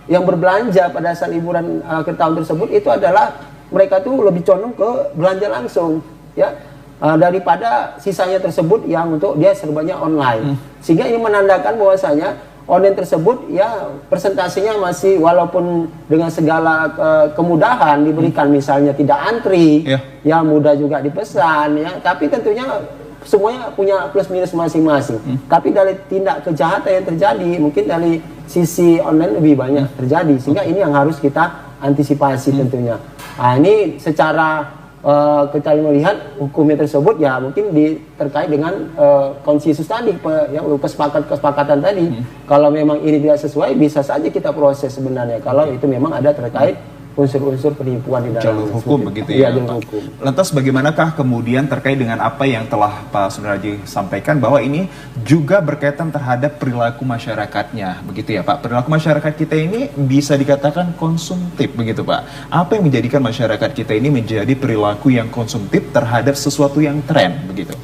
yang berbelanja pada saat liburan akhir tahun tersebut itu adalah mereka tuh lebih condong ke belanja langsung, ya. Daripada sisanya tersebut yang untuk dia serbanya online. Sehingga ini menandakan bahwasanya online tersebut ya persentasenya masih, walaupun dengan segala kemudahan diberikan, misalnya tidak antri, ya mudah juga dipesan, ya, tapi tentunya semuanya punya plus minus masing-masing. Tapi dari tindak kejahatan yang terjadi mungkin dari sisi online lebih banyak terjadi, sehingga ini yang harus kita antisipasi tentunya. Nah, ini secara kita melihat hukumnya tersebut ya mungkin terkait dengan konsensus tadi, kesepakatan tadi. Kalau memang ini tidak sesuai, bisa saja kita proses sebenarnya. Kalau itu memang ada terkait unsur-unsur penipuan di dalam jalur hukum begitu ya, jalur Pak. hukum. Lantas bagaimanakah kemudian terkait dengan apa yang telah Pak Sunardi sampaikan bahwa ini juga berkaitan terhadap perilaku masyarakatnya begitu ya Pak? Perilaku masyarakat kita ini bisa dikatakan konsumtif begitu Pak. Apa yang menjadikan masyarakat kita ini menjadi perilaku yang konsumtif terhadap sesuatu yang tren begitu?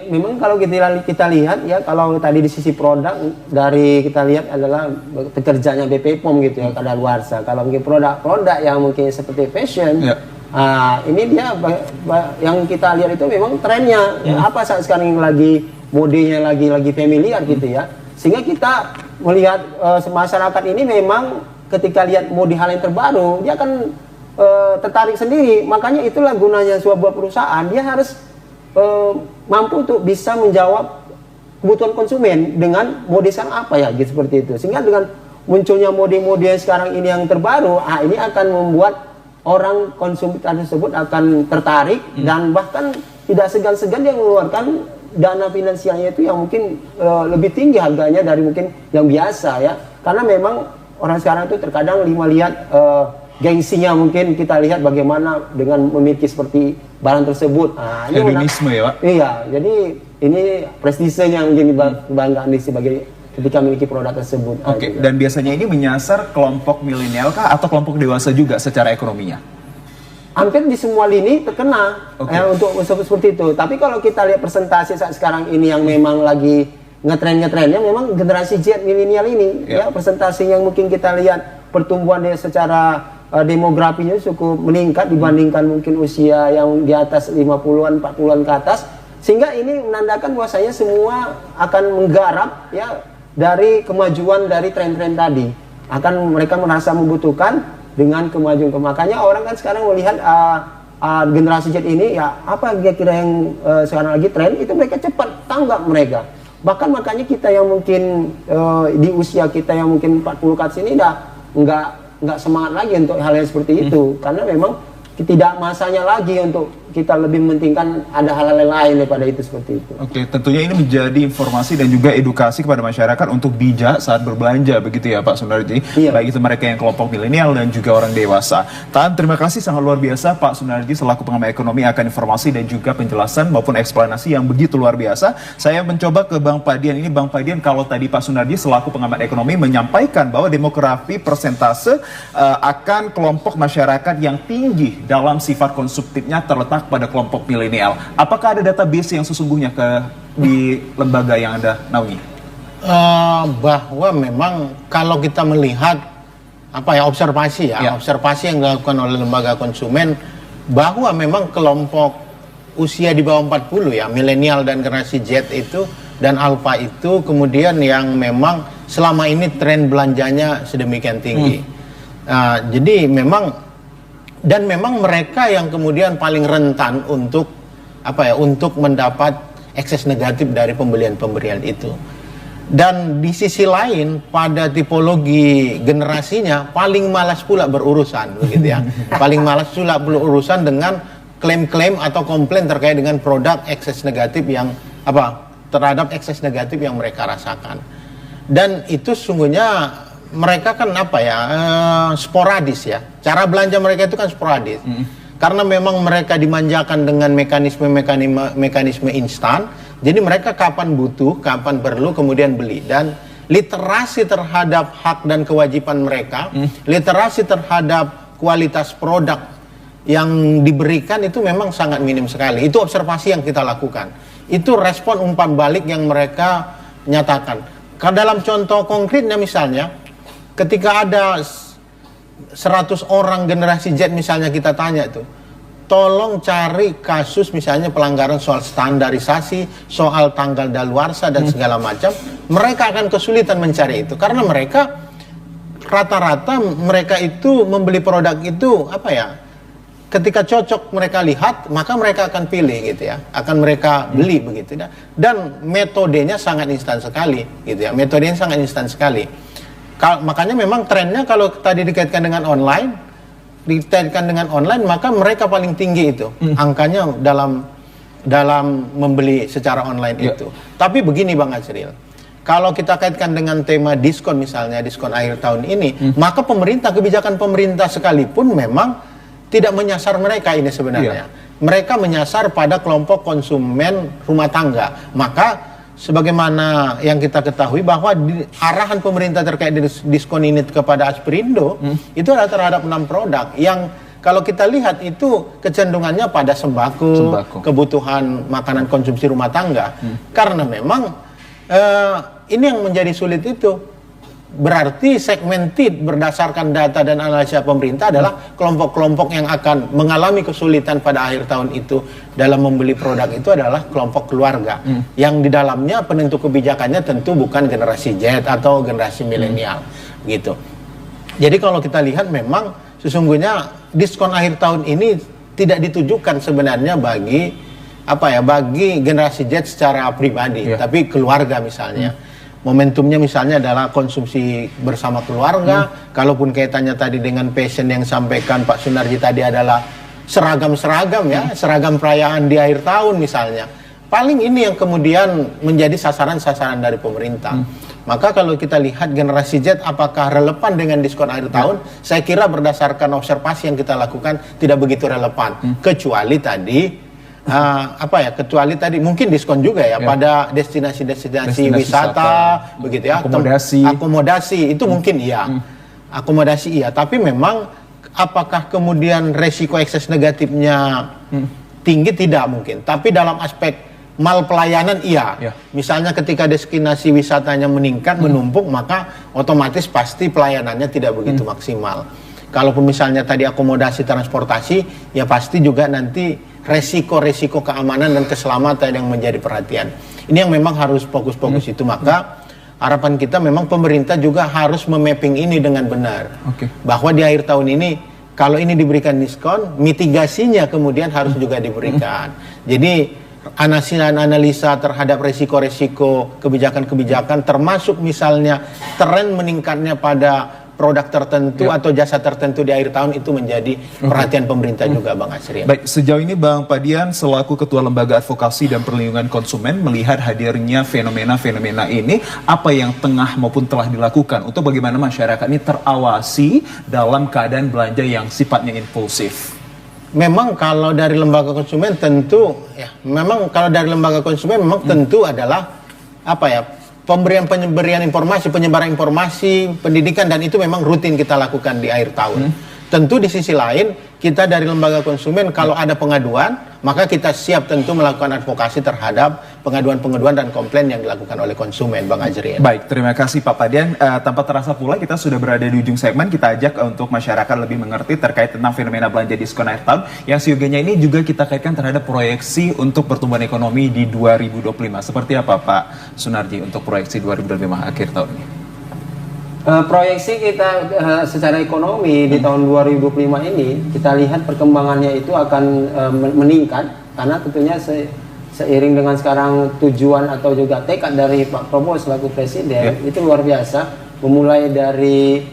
Memang kalau kita lihat ya, kalau tadi di sisi produk dari kita lihat adalah pekerjanya BP POM gitu ya, kadaluarsa. Kalau mungkin produk-produk yang mungkin seperti fashion, ini dia yang kita lihat itu memang trennya. Apa saat sekarang yang lagi modenya lagi familiar gitu ya. Sehingga kita melihat masyarakat ini memang ketika lihat mode hal yang terbaru, dia akan tertarik sendiri. Makanya itulah gunanya sebuah perusahaan, dia harus mampu untuk bisa menjawab kebutuhan konsumen dengan mode sekarang apa ya, gitu, seperti itu. Sehingga dengan munculnya mode-mode yang sekarang ini yang terbaru, ini akan membuat orang konsumtif tersebut akan tertarik dan bahkan tidak segan-segan dia mengeluarkan dana finansialnya itu yang mungkin lebih tinggi harganya dari mungkin yang biasa ya. Karena memang orang sekarang itu terkadang lihat gengsinya, mungkin kita lihat bagaimana dengan memiliki seperti barang tersebut. Ini hedonisme ya Pak? Iya, jadi ini prestisenya mungkin dibanggakan sebagai ketika memiliki produk tersebut. Oke, dan biasanya ini menyasar kelompok milenial kah atau kelompok dewasa juga secara ekonominya? Hampir di semua lini terkena untuk seperti itu. Tapi kalau kita lihat persentase saat sekarang ini yang memang lagi ngetrennya memang generasi Z milenial ini, ya persentase yang mungkin kita lihat pertumbuhan dia secara demografinya cukup meningkat dibandingkan mungkin usia yang di atas 50-an, 40-an ke atas, sehingga ini menandakan bahwasanya semua akan menggarap ya dari kemajuan dari tren-tren tadi. Akan mereka merasa membutuhkan dengan kemajuan. Makanya orang kan sekarang melihat generasi Z ini ya apa kira-kira yang sekarang lagi tren, itu mereka cepat tanggap mereka. Bahkan makanya kita yang mungkin di usia kita yang mungkin 40 ke atas ini nggak semangat lagi untuk hal yang seperti itu, karena memang tidak masanya lagi untuk kita lebih mementingkan ada hal-hal lain daripada itu, seperti itu. Oke, tentunya ini menjadi informasi dan juga edukasi kepada masyarakat untuk bijak saat berbelanja begitu ya Pak Sunardi. Baik itu mereka yang kelompok milenial dan juga orang dewasa. Terima kasih sangat luar biasa Pak Sunardi selaku pengamat ekonomi akan informasi dan juga penjelasan maupun eksplanasi yang begitu luar biasa. Saya mencoba ke Bang Padian. Ini Bang Padian, kalau tadi Pak Sunardi selaku pengamat ekonomi menyampaikan bahwa demografi persentase akan kelompok masyarakat yang tinggi dalam sifat konsumtifnya terletak pada kelompok milenial. Apakah ada database yang sesungguhnya di lembaga yang Anda naungi? Bahwa memang kalau kita melihat observasi observasi yang dilakukan oleh lembaga konsumen, bahwa memang kelompok usia di bawah 40 ya, milenial dan generasi Z itu dan alpha itu kemudian yang memang selama ini tren belanjanya sedemikian tinggi. Jadi memang mereka yang kemudian paling rentan untuk untuk mendapat ekses negatif dari pembelian itu. Dan di sisi lain pada tipologi generasinya paling malas pula berurusan begitu ya. Paling malas pula berurusan dengan klaim-klaim atau komplain terkait dengan produk ekses negatif yang terhadap ekses negatif yang mereka rasakan. Dan itu sungguhnya mereka kan sporadis ya. Cara belanja mereka itu kan sporadis. Karena memang mereka dimanjakan dengan mekanisme instan. Jadi mereka kapan butuh, kapan perlu, kemudian beli. Dan literasi terhadap hak dan kewajiban mereka, literasi terhadap kualitas produk yang diberikan itu memang sangat minim sekali. Itu observasi yang kita lakukan. Itu respon umpan balik yang mereka nyatakan. Dalam contoh konkretnya misalnya, ketika ada 100 orang generasi Z misalnya kita tanya tuh, tolong cari kasus misalnya pelanggaran soal standarisasi, soal tanggal daluarsa dan segala macam, mereka akan kesulitan mencari itu karena mereka rata-rata mereka itu membeli produk itu apa ya? Ketika cocok mereka lihat, maka mereka akan pilih gitu ya, akan mereka beli begitu ya. Dan metodenya sangat instan sekali gitu ya, metodenya sangat instan sekali. Makanya memang trennya kalau tadi dikaitkan dengan online, maka mereka paling tinggi itu angkanya dalam membeli secara online itu. Tapi begini Bang Azril, kalau kita kaitkan dengan tema diskon misalnya, diskon akhir tahun ini, maka kebijakan pemerintah sekalipun memang tidak menyasar mereka ini sebenarnya. Mereka menyasar pada kelompok konsumen rumah tangga. Maka sebagaimana yang kita ketahui bahwa arahan pemerintah terkait diskon ini kepada Asperindo itu adalah terhadap 6 produk yang kalau kita lihat itu kecenderungannya pada sembako. Kebutuhan makanan konsumsi rumah tangga. Karena memang ini yang menjadi sulit itu. Berarti segmented berdasarkan data dan analisa pemerintah adalah kelompok-kelompok yang akan mengalami kesulitan pada akhir tahun itu dalam membeli produk itu adalah kelompok keluarga yang di dalamnya penentu kebijakannya tentu bukan generasi Z atau generasi milenial gitu. Jadi kalau kita lihat memang sesungguhnya diskon akhir tahun ini tidak ditujukan sebenarnya bagi generasi Z secara pribadi, tapi keluarga misalnya. Momentumnya misalnya adalah konsumsi bersama keluarga. Kalaupun kaitannya tadi dengan passion yang sampaikan Pak Sunarji tadi adalah seragam-seragam ya, seragam perayaan di akhir tahun misalnya. Paling ini yang kemudian menjadi sasaran-sasaran dari pemerintah. Maka kalau kita lihat generasi Z apakah relevan dengan diskon akhir tahun, saya kira berdasarkan observasi yang kita lakukan tidak begitu relevan. Kecuali tadi kecuali tadi mungkin diskon juga ya pada destinasi wisata begitu ya, akomodasi itu mungkin iya, akomodasi iya, tapi memang apakah kemudian resiko ekses negatifnya tinggi tidak mungkin, tapi dalam aspek mal pelayanan iya. Misalnya ketika destinasi wisatanya meningkat menumpuk maka otomatis pasti pelayanannya tidak begitu maksimal. Kalaupun misalnya tadi akomodasi transportasi ya pasti juga nanti resiko-resiko keamanan dan keselamatan yang menjadi perhatian. Ini yang memang harus fokus-fokus itu. Maka harapan kita memang pemerintah juga harus memapping ini dengan benar. Bahwa di akhir tahun ini kalau ini diberikan diskon, mitigasinya kemudian harus juga diberikan. Jadi analisa terhadap resiko-resiko kebijakan-kebijakan termasuk misalnya tren meningkatnya pada produk tertentu atau jasa tertentu di akhir tahun itu menjadi perhatian pemerintah juga Bang Azril. Baik, sejauh ini Bang Padian selaku Ketua Lembaga Advokasi dan Perlindungan Konsumen melihat hadirnya fenomena-fenomena ini, apa yang tengah maupun telah dilakukan untuk bagaimana masyarakat ini terawasi dalam keadaan belanja yang sifatnya impulsif? Memang kalau dari lembaga konsumen tentu tentu adalah pemberian informasi, penyebaran informasi, pendidikan, dan itu memang rutin kita lakukan di akhir tahun. Tentu di sisi lain, kita dari lembaga konsumen kalau ada pengaduan, maka kita siap tentu melakukan advokasi terhadap pengaduan-pengaduan dan komplain yang dilakukan oleh konsumen, Bang Azril. Baik, terima kasih Pak Padian. Tanpa terasa pula kita sudah berada di ujung segmen, kita ajak untuk masyarakat lebih mengerti terkait tentang fenomena belanja diskon akhir tahun, yang seyogianya ini juga kita kaitkan terhadap proyeksi untuk pertumbuhan ekonomi di 2025. Seperti apa Pak Sunarji untuk proyeksi 2025 akhir tahun ini? Proyeksi kita secara ekonomi di tahun 2025 ini kita lihat perkembangannya itu akan meningkat karena tentunya seiring dengan sekarang tujuan atau juga tekad dari Pak Prabowo selaku presiden itu luar biasa, memulai dari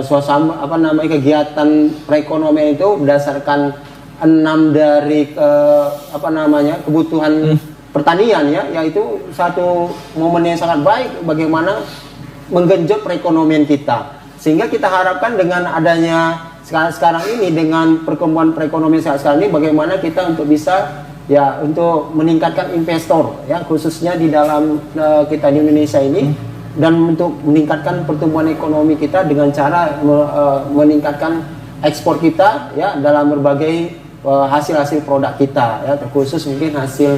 suasana kegiatan perekonomian itu berdasarkan 6 dari kebutuhan pertanian yaitu satu momen yang sangat baik bagaimana menggenjot perekonomian kita, sehingga kita harapkan dengan adanya sekarang ini dengan perkembangan perekonomian sekarang ini bagaimana kita untuk bisa untuk meningkatkan investor khususnya di dalam kita di Indonesia ini dan untuk meningkatkan pertumbuhan ekonomi kita dengan cara meningkatkan ekspor kita dalam berbagai hasil-hasil produk kita terkhusus mungkin hasil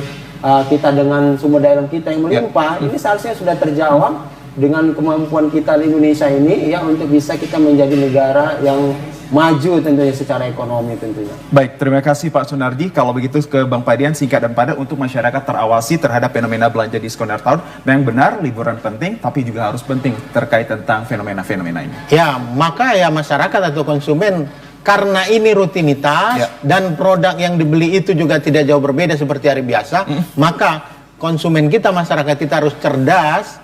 kita dengan sumber daya alam kita yang melimpah ini seharusnya sudah terjawab dengan kemampuan kita di Indonesia ini ya untuk bisa kita menjadi negara yang maju tentunya secara ekonomi tentunya. Baik, terima kasih Pak Sunardi. Kalau begitu ke Bang Padian, singkat dan padat untuk masyarakat terawasi terhadap fenomena belanja diskon akhir tahun. Memang benar liburan penting, tapi juga harus penting terkait tentang fenomena-fenomena ini. Ya, maka ya masyarakat atau konsumen karena ini rutinitas dan produk yang dibeli itu juga tidak jauh berbeda seperti hari biasa, maka konsumen kita, masyarakat kita harus cerdas,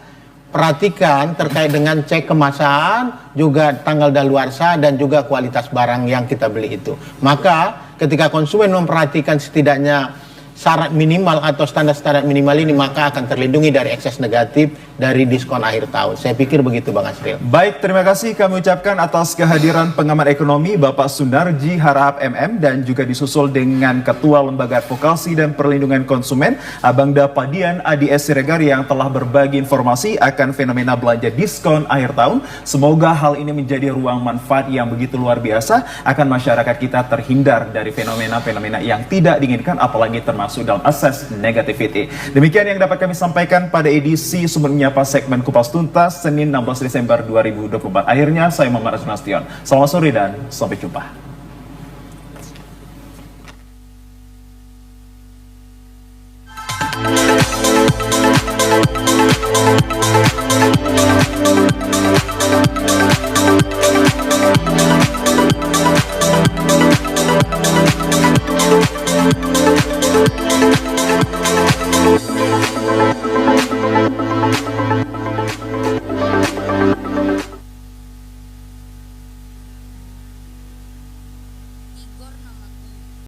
perhatikan terkait dengan cek kemasan, juga tanggal daluarsa dan juga kualitas barang yang kita beli itu. Maka ketika konsumen memperhatikan setidaknya syarat minimal atau standar-standar minimal ini, maka akan terlindungi dari ekses negatif dari diskon akhir tahun. Saya pikir begitu Bang Asril. Baik, terima kasih kami ucapkan atas kehadiran pengamat ekonomi Bapak Sunarji Harahap MM dan juga disusul dengan Ketua Lembaga Advokasi dan Perlindungan Konsumen Abang Padian Adi S. Siregar yang telah berbagi informasi akan fenomena belanja diskon akhir tahun. Semoga hal ini menjadi ruang manfaat yang begitu luar biasa akan masyarakat kita terhindar dari fenomena-fenomena yang tidak diinginkan, apalagi termasuk dalam asas negativity. Demikian yang dapat kami sampaikan pada edisi Sumber Menyapa segmen Kupas Tuntas Senin 16 Desember 2024. Akhirnya saya Muhammad Azmi Nasution. Selamat sore dan sampai jumpa.